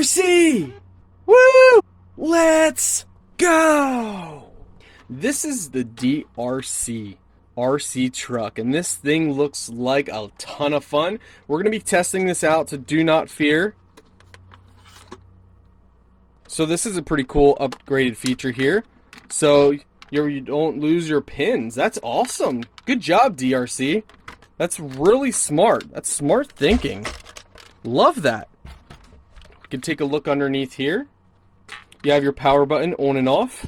RC! Woo! Let's go! This is the DEERC RC truck, and this thing looks like a ton of fun. We're going to be testing this out, so do not fear. So this is a pretty cool upgraded feature here. So you don't lose your pins. That's awesome. Good job, DEERC. That's really smart. That's smart thinking. Love that. You can take a look underneath here. You have your power button on and off.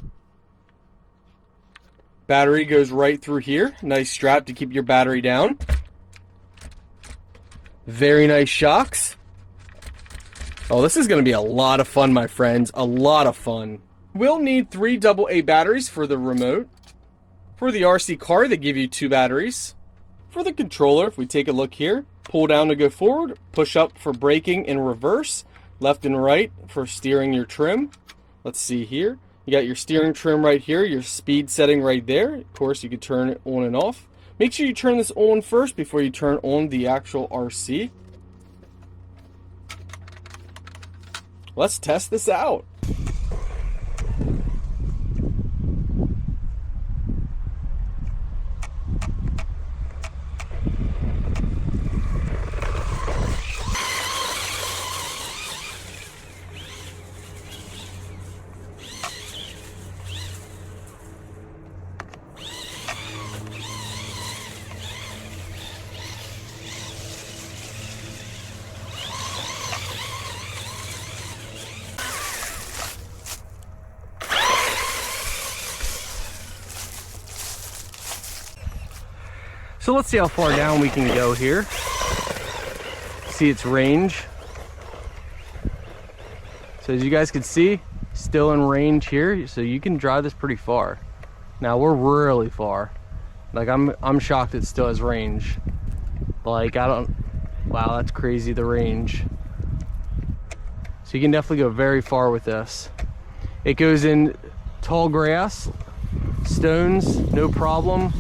Battery goes right through here. Nice strap to keep your battery down. Very nice shocks. Oh, this is going to be a lot of fun, my friends. A lot of fun. We'll need 3 AA batteries for the remote. For the RC car, they give you 2 batteries. For the controller, if we take a look here, pull down to go forward, push up for braking and reverse, left and right for steering your trim. Let's see here. You got your steering trim right here, your speed setting right there. Of course, you can turn it on and off. Make sure you turn this on first before you turn on the actual RC. Let's test this out. So let's see how far down we can go here. See its range. So as you guys can see, still in range here, so you can drive this pretty far. Now we're really far. Like I'm shocked it still has range. Like wow, that's crazy, the range. So you can definitely go very far with this. It goes in tall grass, stones, no problem.